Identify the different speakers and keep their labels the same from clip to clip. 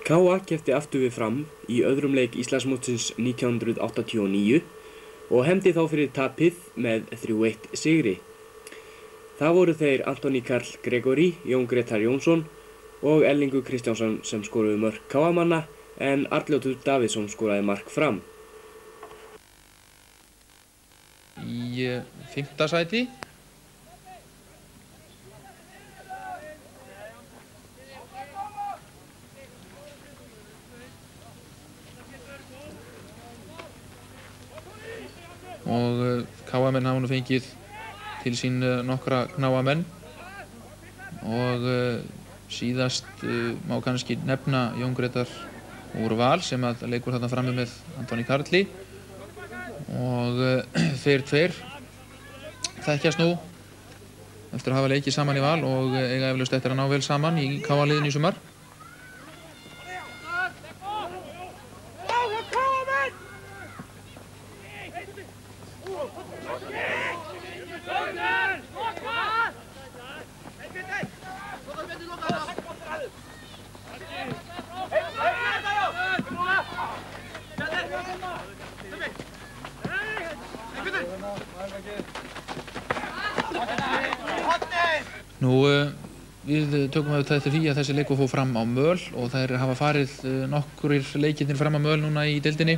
Speaker 1: KA keppti aftur við Fram í öðrum leik Íslandsmótsins 1989 og hefndi þá fyrir tapið með 3-1 sigri. Það voru þeir Antoni Karl Gregori, Jón Gretar Jónsson og Erlingur Kristjánsson sem skoruðu mörk KA-manna en Arnljótur Davíðsson skoraði mark Fram.
Speaker 2: Í 5. sæti og KA-menn hafa nú fengið til sín nokkra knáamenn og síðast má kannski nefna Jón Gretar úr Val sem að leikur þarna frammi með Antoni Karli og þeir tveir þekkjast nú eftir að hafa leikið saman í Val og eiga eflaust eftir að ná vel saman í KA-liðinu í sumar. Við tökum auðvitað eftir því að þessi leikur fór fram á Möl og þær hafa farið nokkrir leikirnir fram á Möl núna í deildinni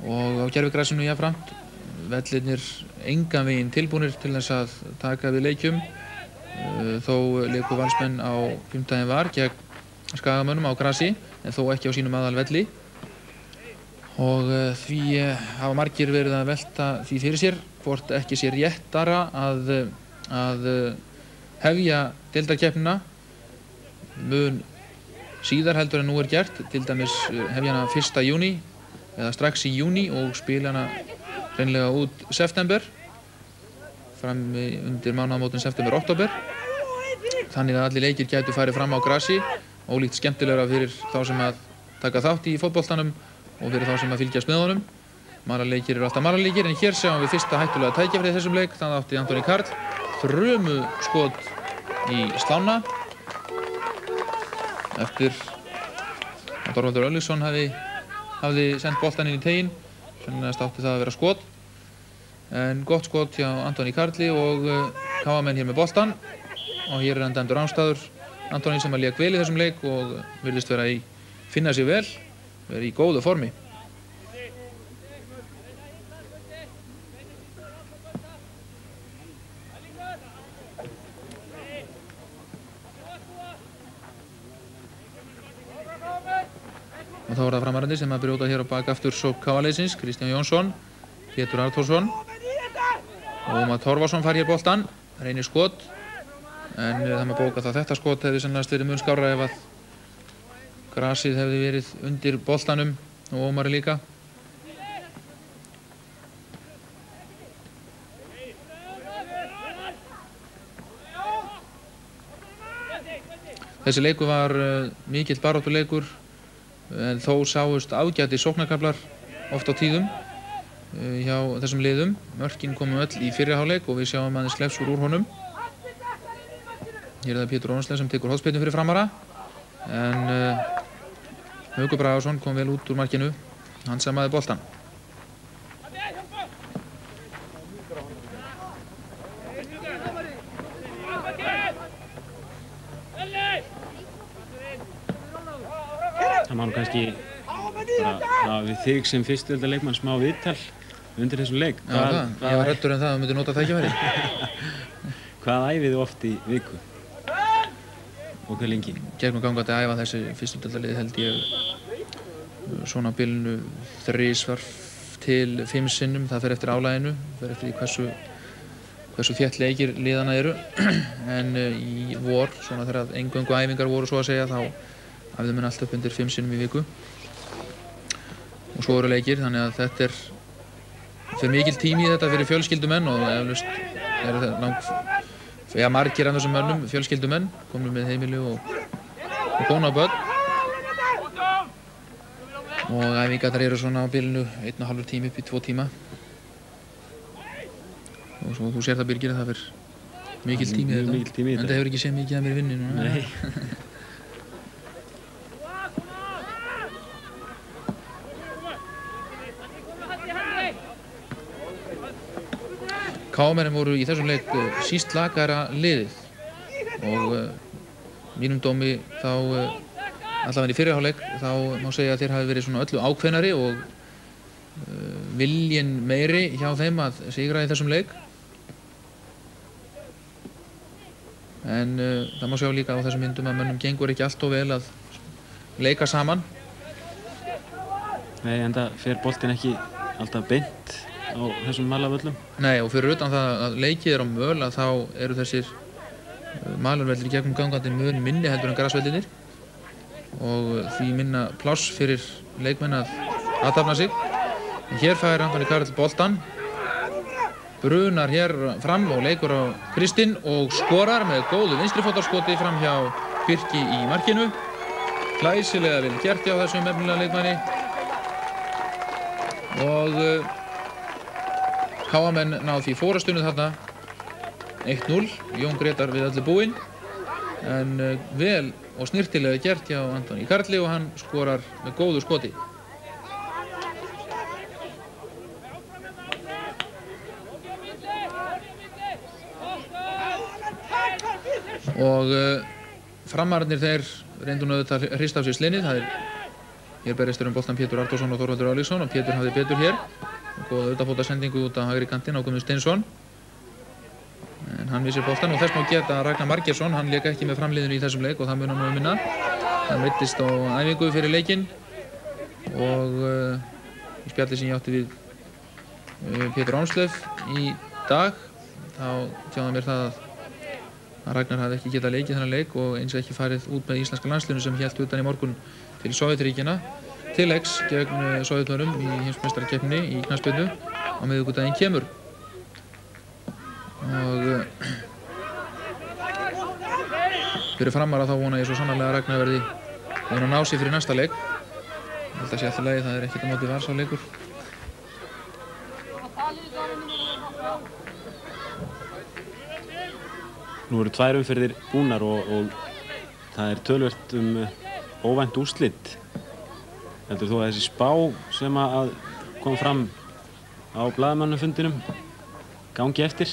Speaker 2: og á gervigrasinu jafnframt. Vellirnir engan veginn tilbúnir til þess að taka við leikjum þó leiku Valsmenn á fimmtudaginn var gegn Skagamönnum á grasi en þó ekki á sínum aðalvelli og því hafa margir verið að velta því fyrir sér hvort ekki sé réttara að hefja deildarkeppnina mun síðar heldur en nú er gert, til dæmis hefja hana 1. júní eða strax í júní og spila hana hreinlega út september fram undir mánaðamótin september-október þannig að allir leikir gætu farið fram á grasi ólíkt skemmtilegra fyrir þá sem að taka þátt í fótboltanum og fyrir þá sem að fylgjast með honum. Maraleikir eru alltaf maraleikir en hér sjáum við fyrsta hættulega tækifærið í þessum leik. Það átti Antoni Karl þrumu skot í slána eftir að Þorvaldur Örlygsson hafði sendt boltann inn í teginn. Sennilegast átti það að vera skot en gott skot hjá Antoni Karli og KA-menn hér með boltann og hér er hann dæmdur rangstæður. Antoni sem að lék vel í þessum leik og virðist vera finna sig vel, vera í góðu formi. Og þá er það framarandi sem að brjóta hér á bak aftur sókn KA-liðsins, Kristján Jónsson, Pétur Arnþórsson og Ómar Torfason fær hér boltann, reynir skot en það með bóka það þetta skot hefði sannast verið mun skárra ef að grasið hefði verið undir boltanum og Ómari líka. Þessi leikur var mikill baráttuleikur en þó sáust ágæti sóknarkaflar oft á tíðum hjá þessum liðum. Mörkin komu öll í fyrri hálfleik og við sjáum aðeins slefsur úr honum. Hér er það Pétur Ónslev sem tekur hornspyrnu fyrir Framara en Haukur Bragason kom vel út úr markinu, hann samaði boltann.
Speaker 3: Það má nú kannski bara við þig sem fyrstuvelda leikmann smá viðtal undir þessum leik.
Speaker 2: Ég var hræddur það að þú myndir nota tækifærið.
Speaker 3: Hvað æfið þið oft í viku? Og hvað lengi?
Speaker 2: Gegnum gangandi að æfa þessi fyrstudeildarlið held ég svona á bilinu 3 til 5 sinnum. Það fer eftir álaginu, fer eftir því hversu þétt leikir liðana eru. En í vor, svona þegar eingöngu æfingar voru svo að segja, þá æfðu menn allt upp undir 5 sinnum í viku. Og svo eru leikir, þannig að þetta fer mikil tími í þetta fyrir fjölskyldumenn og eflaust eru það margir af þessum mönnum, fjölskyldumenn, komnir með heimili og konu og börn. Og æfingarnar eru svona á bilinu 1,5 tími upp í 2 tíma. Og svo þú sér það Birgir að það fer mikil tími í þetta. En það hefur ekki séð mikið að mér í vinnu núna.
Speaker 3: Nei.
Speaker 2: KM-menn voru í þessum leik síst lakara liðið og mínum dómi þá allavega í fyrri hálfleik þá má segja að þeir hafi verið svona öllu ákveðnari og viljinn meiri hjá þeim að sigra í þessum leik. En það má sjá líka á þessum myndum að mönnum gengur ekki allt of vel að leika saman.
Speaker 3: Nei, enda fer boltinn ekki alltaf beint á þessum malarvöllum.
Speaker 2: Nei, og fyrir utan það að leikið á möl að þá eru þessir malarvellir gegnum gangandi mun minni heldur en grasvellinir og því minna pláss fyrir leikmenn að athafna sig. En hér fær Antoni Karl boltann, brunar hér fram og leikur á Kristinn og skorar með góðu vinstrifótarskoti fram hjá Birki í markinu. Glæsilega vel gert hjá þessum efnilega leikmanni og KM-menn ná því fórastunni þarna 1-0. Jón Gretar við öllu búinn en vel og snyrtilega gert hjá Antoni Karli og hann skorar með góðu skoti. Og framararnir þeir reyndu auðvitað að hrista af sér slinnið. Það hér berjast boltann Pétur Arnórsson og Þorvaldur Árlíksson og Pétur hafði betur hér. Góða auðvitað sendingu út á hægri kantinn á Guðmund Steinsson. En hann missir boltann og þess má geta að Ragnar Margeirsson, hann lék ekki með framliðinu í þessum leik og það mun hann nú minna. Hann meiddist á æfingu fyrir leikinn og í spjalli sem ég átti við Pétur Ánslöf í dag þá tjáði mér það að Ragnar hafði ekki getað leikið þennan leik og eins ekki farið út með íslenska landsliðinu sem hélt utan í morgun til Sovétríkjanna til leiks gegn Sovétmönnum í heimsmeistarakeppninni í knattspyrnu á miðvikudaginn kemur. Og fyrir framara þá vona ég svo sannarlega að Ragnar verði að ná sér fyrir næsta leik. Ég held að sé alltaf lagi, það er ekkert á móti Varsá leikur.
Speaker 3: Nú eru 2 umferðir búnar og það er töluvert óvænt úrslit. Heldur þú að þessi spá sem að kom fram á blaðamannafundinum gangi eftir?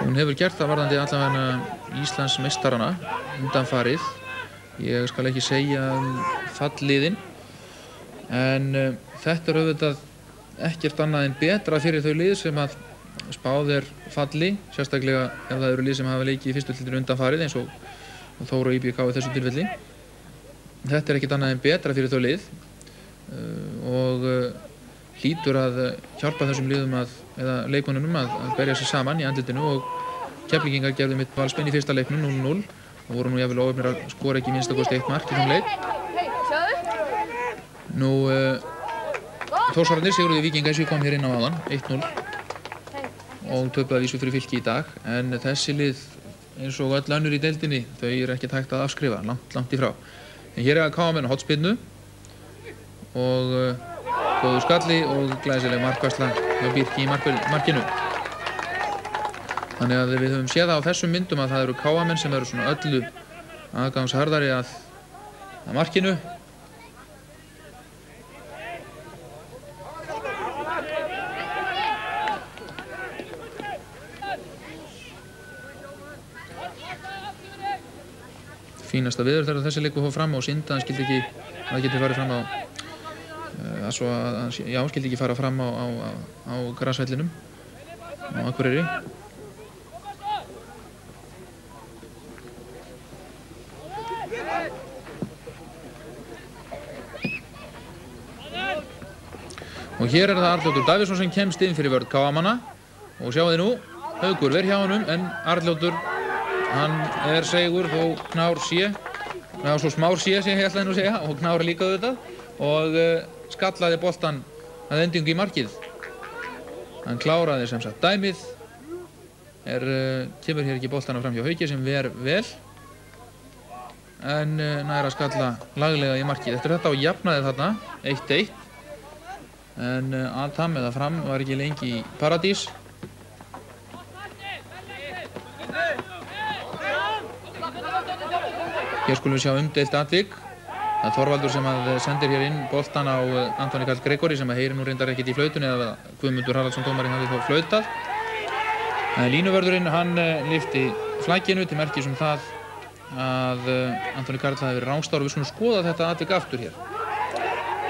Speaker 2: Hún hefur gert það varðandi allavega Íslandsmeistarana undanfarið. Ég skal ekki segja falliðin en þetta er auðvitað ekkert annað en betra fyrir þau lið sem að spáð er falli, sérstaklega ef það eru lið sem hafa leikið í fyrstu deildinni undanfarið eins og Þór og IBK í þessu tilfelli. Þetta er ekkert annað en betra fyrir þau lið og hlýtur að hjálpa þessum liðum eða leikmönnunum að berja sig saman í andlitinu og Keflvíkingar gerðu mitt valspenn í fyrsta leiknum 0-0 og voru nú jafnvel óheppnir að skora ekki minnstakosti 1 mark í þeim leik. Nú Þórsararnir sigruðu Víkinga eins og ég kom hér inn á áðan 1-0 og töpuðu að vísu fyrir Fylki í dag en þessi lið eins og öll önnur í deildinni þau eru ekki hægt að afskrifa langt í frá. En hér er að KM-menn á hornspyrnu og góður skalli og glæsileg markvarsla hjá Birki í markinu. Þannig að við höfum séð það á þessum myndum að það eru KM-menn sem eru svona öllu aðgangsharðari að markinu. Fínasta viður þegar þessi leikur fór fram og synd að hann skildi ekki að það geti farið fram á skildi ekki fara fram á grasvellinum á Akureyri. Og hér er það Arnljótur Davíðsson sem kemst inn fyrir vörn KM-manna og sjáu þið nú, Haukur ver hjá honum en Arnljótur hann er segur þó Knár sé, svo smár sé sem ég ætlaði nú að segja og Knár líka auðvitað og skallaði boltan að endingu í markið. Hann kláraði sem sagt dæmið, kemur hér ekki boltana fram hjá Hauki sem ver vel en nær að skalla laglega í markið. Eftir þetta á jafnaði þarna 1-1 en Adam eða Fram var ekki lengi í paradís. Hér skulum við sjá umdeilt atvik. Það er Þorvaldur sem sendir hér inn boltan á Antoni Karl Gregori sem heyrir nú reyndar ekkert í flautunni eða Guðmundur Haraldsson dómarinn hafði þá flautað. En línuvörðurinn, hann lyfti flagginu til merkis það að Antoni Karl hafi verið rangstár og við skulum skoða þetta atvik aftur hér.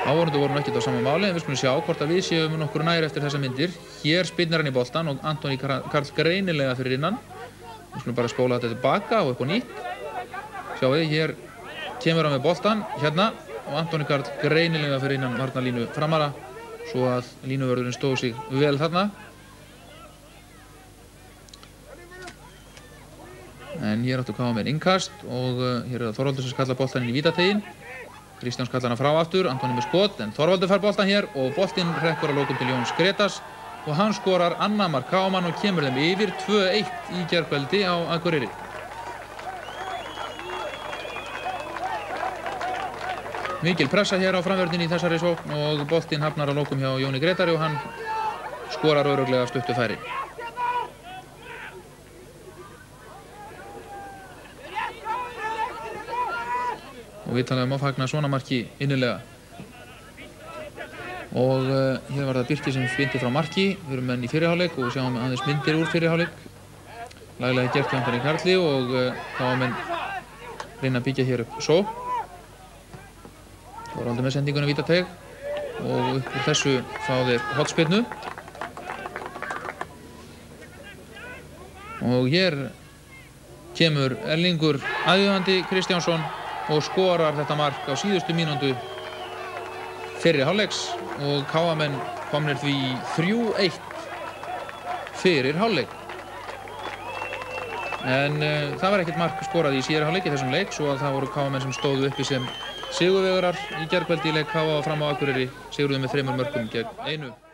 Speaker 2: Áhorfendur voru ekkert á sama máli en við skulum sjá hvort að við séum nokkur nær eftir þessar myndir. Hér spyrnar hann í boltan og Antoni Karl greinilega fyrir innan. Við skulum bara spóla þetta tilbaka og upp á nýtt. Sjáum við, hér kemur hann með boltan hérna og Antoni Karl greinilega fyrir innan varnarlínu framara svo að línuvörðurinn stóð sig vel þarna. En hér áttu KM innkast og hér það Þorvaldur sem skallar boltan inn í vítategin. Kristján skallar hana frá aftur, Antoni með skot, en Þorvaldur fær boltan hér og boltinn hrekkur að lokum til Jóns Gretas og hann skorar annað mark KM og kemur þeim yfir 2-1 í gærkvöldi á Akureyri. Mikil pressa hér á framvörðinni í þessari sókn og boltinn hafnar að lokum hjá Jóni Gretari og hann skorar örugglega stuttu færi. Og við talaðum að fagna svona marki innilega. Og hér var það Birkir sem spynti frá marki. Við erum menn í fyrri hálfleik og sjáum aðeins myndir úr fyrri hálfleik. Laglega gert hjá Antoni Karli og þá var menn reyna að byggja hér upp sókn. Það var aldrei með sendingunum vítateig og upp úr þessu fá þeir hornspyrnu. Og hér kemur Erlingur aðvífandi Kristjánsson og skorar þetta mark á síðustu mínútu fyrri hálfleiks og KM komnir því 3-1 fyrir hálfleik. En það var ekkert mark skorað í síðari hálfleik í þessum leik svo að það voru KM sem stóðu uppi sem sigurvegarar í gærkvöldi í leik KA Fram á Akureyri sigruðu með 3 mörkum gegn 1.